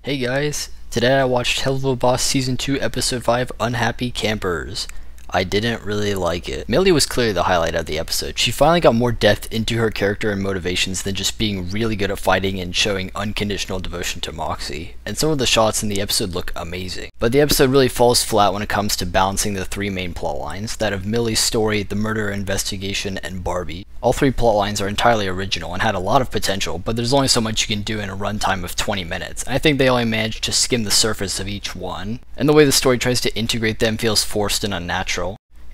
Hey guys, today I watched Helluva Season 2 Episode 5 Unhappy Campers. I didn't really like it. Millie was clearly the highlight of the episode. She finally got more depth into her character and motivations than just being really good at fighting and showing unconditional devotion to Moxie. And some of the shots in the episode look amazing. But the episode really falls flat when it comes to balancing the three main plotlines, that of Millie's story, the murder investigation, and Barbie. All three plotlines are entirely original and had a lot of potential, but there's only so much you can do in a runtime of 20 minutes. And I think they only managed to skim the surface of each one. And the way the story tries to integrate them feels forced and unnatural.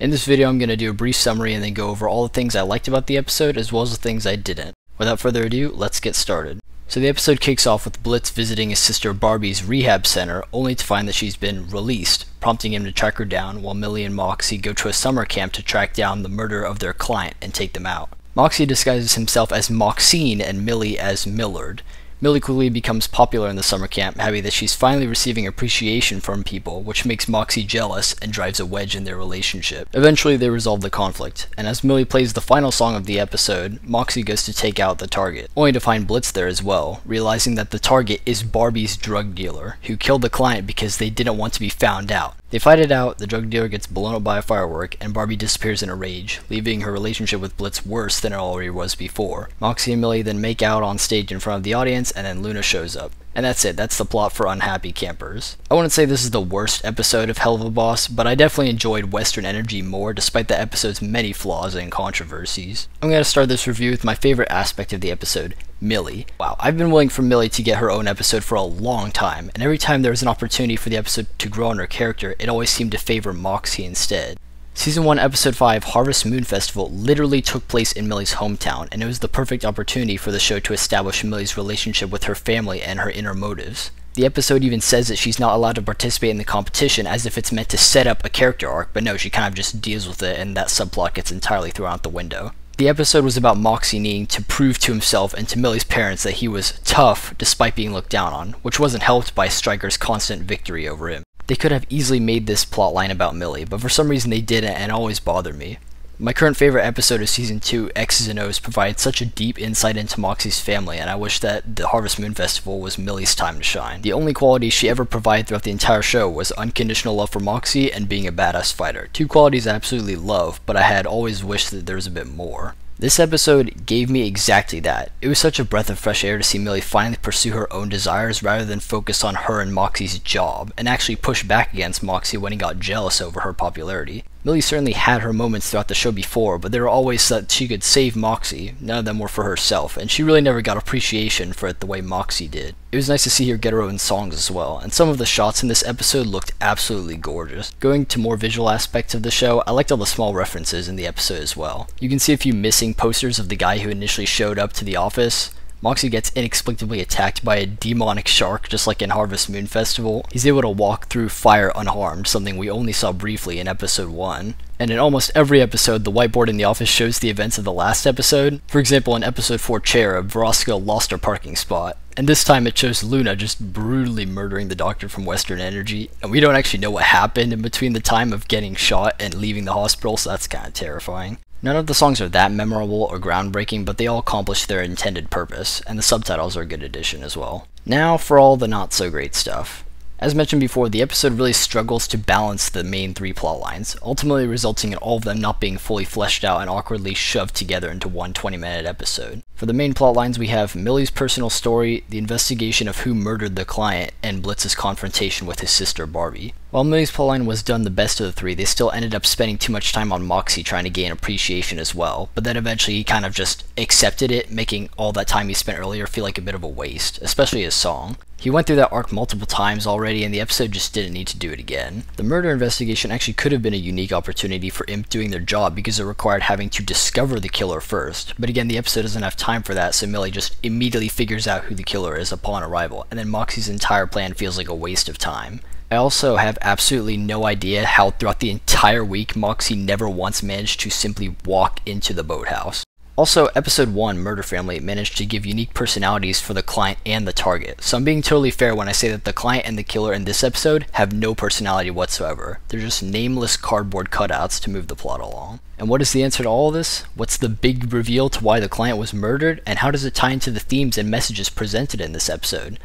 In this video I'm going to do a brief summary and then go over all the things I liked about the episode as well as the things I didn't. Without further ado, let's get started. So the episode kicks off with Blitz visiting his sister Barbie's rehab center only to find that she's been released, prompting him to track her down while Millie and Moxie go to a summer camp to track down the murderer of their client and take them out. Moxie disguises himself as Moxine and Millie as Millard. Millie quickly becomes popular in the summer camp, happy that she's finally receiving appreciation from people, which makes Moxie jealous and drives a wedge in their relationship. Eventually they resolve the conflict, and as Millie plays the final song of the episode, Moxie goes to take out the target, only to find Blitz there as well, realizing that the target is Barbie's drug dealer, who killed the client because they didn't want to be found out. They fight it out, the drug dealer gets blown up by a firework, and Barbie disappears in a rage, leaving her relationship with Blitz worse than it already was before. Moxie and Millie then make out on stage in front of the audience, and then Luna shows up. And that's it, that's the plot for Unhappy Campers. I wouldn't say this is the worst episode of Helluva, but I definitely enjoyed Western energy more despite the episode's many flaws and controversies. I'm going to start this review with my favorite aspect of the episode, Millie. Wow, I've been waiting for Millie to get her own episode for a long time, and every time there was an opportunity for the episode to grow on her character, it always seemed to favor Moxie instead. Season 1 Episode 5 Harvest Moon Festival literally took place in Millie's hometown, and it was the perfect opportunity for the show to establish Millie's relationship with her family and her inner motives. The episode even says that she's not allowed to participate in the competition as if it's meant to set up a character arc, but no, she kind of just deals with it and that subplot gets entirely thrown out the window. The episode was about Moxie needing to prove to himself and to Millie's parents that he was tough despite being looked down on, which wasn't helped by Stryker's constant victory over him. They could have easily made this plotline about Millie, but for some reason they didn't, and it always bothered me. My current favorite episode of Season 2, X's and O's, provided such a deep insight into Moxie's family, and I wish that the Harvest Moon Festival was Millie's time to shine. The only quality she ever provided throughout the entire show was unconditional love for Moxie and being a badass fighter. Two qualities I absolutely love, but I had always wished that there was a bit more. This episode gave me exactly that. It was such a breath of fresh air to see Millie finally pursue her own desires rather than focus on her and Moxie's job, and actually push back against Moxie when he got jealous over her popularity. Millie certainly had her moments throughout the show before, but they were always so that she could save Moxie. None of them were for herself, and she really never got appreciation for it the way Moxie did. It was nice to see her get her own songs as well, and some of the shots in this episode looked absolutely gorgeous. Going to more visual aspects of the show, I liked all the small references in the episode as well. You can see a few missing posters of the guy who initially showed up to the office. Moxie gets inexplicably attacked by a demonic shark just like in Harvest Moon Festival. He's able to walk through fire unharmed, something we only saw briefly in episode 1. And in almost every episode, the whiteboard in the office shows the events of the last episode. For example, in episode 4 Cherub, Veronica lost her parking spot. And this time it shows Luna just brutally murdering the doctor from Western Energy. And we don't actually know what happened in between the time of getting shot and leaving the hospital, so that's kind of terrifying. None of the songs are that memorable or groundbreaking, but they all accomplish their intended purpose, and the subtitles are a good addition as well. Now for all the not so great stuff. As mentioned before, the episode really struggles to balance the main three plotlines, ultimately resulting in all of them not being fully fleshed out and awkwardly shoved together into one 20-minute episode. For the main plotlines, we have Millie's personal story, the investigation of who murdered the client, and Blitz's confrontation with his sister Barbie. While Millie's plotline was done the best of the three, they still ended up spending too much time on Moxie trying to gain appreciation as well, but then eventually he kind of just accepted it, making all that time he spent earlier feel like a bit of a waste, especially his song. He went through that arc multiple times already, and the episode just didn't need to do it again. The murder investigation actually could have been a unique opportunity for Imp doing their job because it required having to discover the killer first, but again the episode doesn't have time for that, so Millie just immediately figures out who the killer is upon arrival, and then Moxie's entire plan feels like a waste of time. I also have absolutely no idea how throughout the entire week Moxie never once managed to simply walk into the boathouse. Also, episode 1, Murder Family, managed to give unique personalities for the client and the target, so I'm being totally fair when I say that the client and the killer in this episode have no personality whatsoever. They're just nameless cardboard cutouts to move the plot along. And what is the answer to all of this? What's the big reveal to why the client was murdered, and how does it tie into the themes and messages presented in this episode?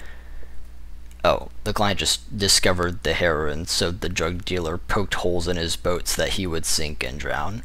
Oh, the client just discovered the heroin, so the drug dealer poked holes in his boat so that he would sink and drown.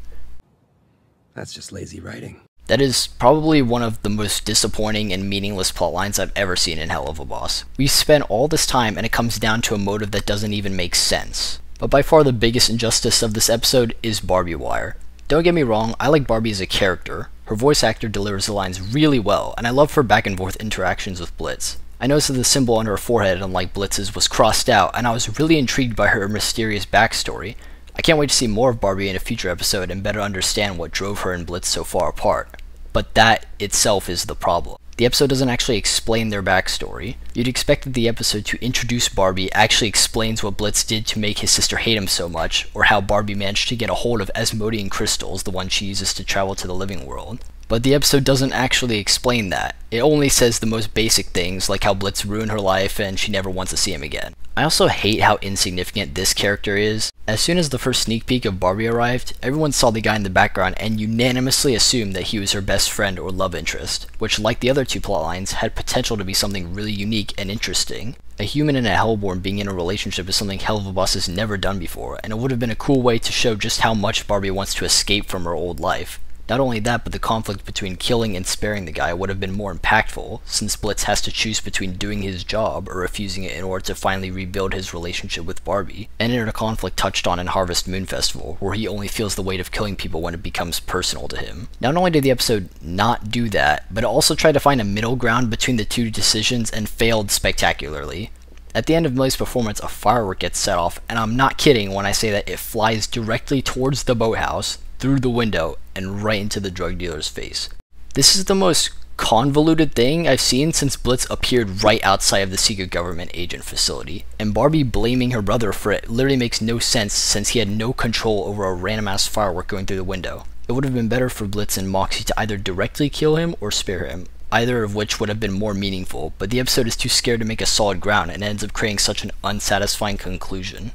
That's just lazy writing. That is probably one of the most disappointing and meaningless plotlines I've ever seen in Helluva Boss. We spent all this time and it comes down to a motive that doesn't even make sense. But by far the biggest injustice of this episode is Barbie Wire. Don't get me wrong, I like Barbie as a character. Her voice actor delivers the lines really well, and I love her back and forth interactions with Blitz. I noticed that the symbol on her forehead, unlike Blitz's, was crossed out, and I was really intrigued by her mysterious backstory. I can't wait to see more of Barbie in a future episode and better understand what drove her and Blitz so far apart. But that itself is the problem. The episode doesn't actually explain their backstory. You'd expect that the episode to introduce Barbie actually explains what Blitz did to make his sister hate him so much, or how Barbie managed to get a hold of Asmodean crystals, the one she uses to travel to the living world. But the episode doesn't actually explain that. It only says the most basic things, like how Blitz ruined her life and she never wants to see him again. I also hate how insignificant this character is. As soon as the first sneak peek of Barbie arrived, everyone saw the guy in the background and unanimously assumed that he was her best friend or love interest, which, like the other two plotlines, had potential to be something really unique and interesting. A human and a Hellborn being in a relationship is something Helluva Boss has never done before, and it would have been a cool way to show just how much Barbie wants to escape from her old life. Not only that, but the conflict between killing and sparing the guy would have been more impactful, since Blitz has to choose between doing his job or refusing it in order to finally rebuild his relationship with Barbie, and in a conflict touched on in Harvest Moon Festival, where he only feels the weight of killing people when it becomes personal to him. Not only did the episode not do that, but it also tried to find a middle ground between the two decisions and failed spectacularly. At the end of Millie's performance, a firework gets set off, and I'm not kidding when I say that it flies directly towards the boathouse, through the window, and right into the drug dealer's face. This is the most convoluted thing I've seen since Blitz appeared right outside of the secret government agent facility, and Barbie blaming her brother for it literally makes no sense since he had no control over a random ass firework going through the window. It would have been better for Blitz and Moxie to either directly kill him or spare him, either of which would have been more meaningful, but the episode is too scared to make a solid ground and ends up creating such an unsatisfying conclusion.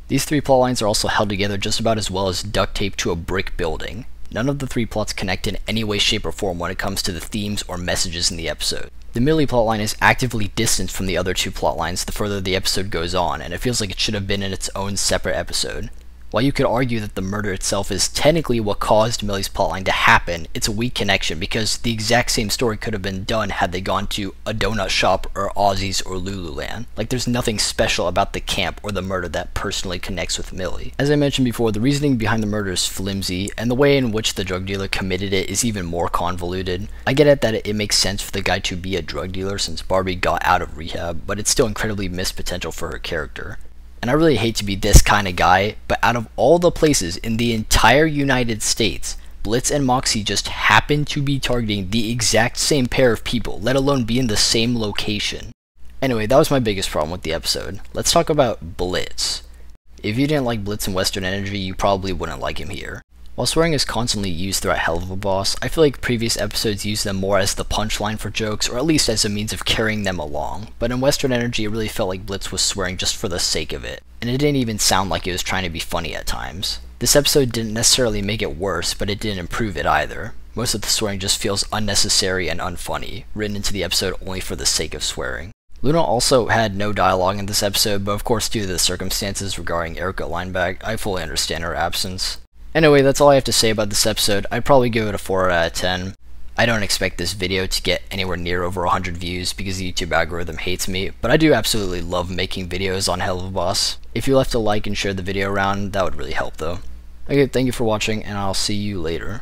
These three plotlines are also held together just about as well as duct tape to a brick building. None of the three plots connect in any way, shape, or form when it comes to the themes or messages in the episode. The Millie plotline is actively distanced from the other two plotlines the further the episode goes on, and it feels like it should have been in its own separate episode. While you could argue that the murder itself is technically what caused Millie's plotline to happen, it's a weak connection because the exact same story could have been done had they gone to a donut shop or Aussie's or Lululand. Like, there's nothing special about the camp or the murder that personally connects with Millie. As I mentioned before, the reasoning behind the murder is flimsy, and the way in which the drug dealer committed it is even more convoluted. I get it that it makes sense for the guy to be a drug dealer since Barbie got out of rehab, but it's still incredibly missed potential for her character. And I really hate to be this kind of guy, but out of all the places in the entire United States, Blitz and Moxie just happen to be targeting the exact same pair of people, let alone be in the same location. Anyway, that was my biggest problem with the episode. Let's talk about Blitz. If you didn't like Blitz in Western Energy, you probably wouldn't like him here. While swearing is constantly used throughout Helluva Boss, I feel like previous episodes used them more as the punchline for jokes, or at least as a means of carrying them along. But in Western Energy, it really felt like Blitz was swearing just for the sake of it, and it didn't even sound like it was trying to be funny at times. This episode didn't necessarily make it worse, but it didn't improve it either. Most of the swearing just feels unnecessary and unfunny, written into the episode only for the sake of swearing. Luna also had no dialogue in this episode, but of course due to the circumstances regarding Erica Lineback, I fully understand her absence. Anyway, that's all I have to say about this episode. I'd probably give it a 4 out of 10. I don't expect this video to get anywhere near over 100 views because the YouTube algorithm hates me, but I do absolutely love making videos on Helluva Boss. If you left a like and shared the video around, that would really help though. Okay, thank you for watching, and I'll see you later.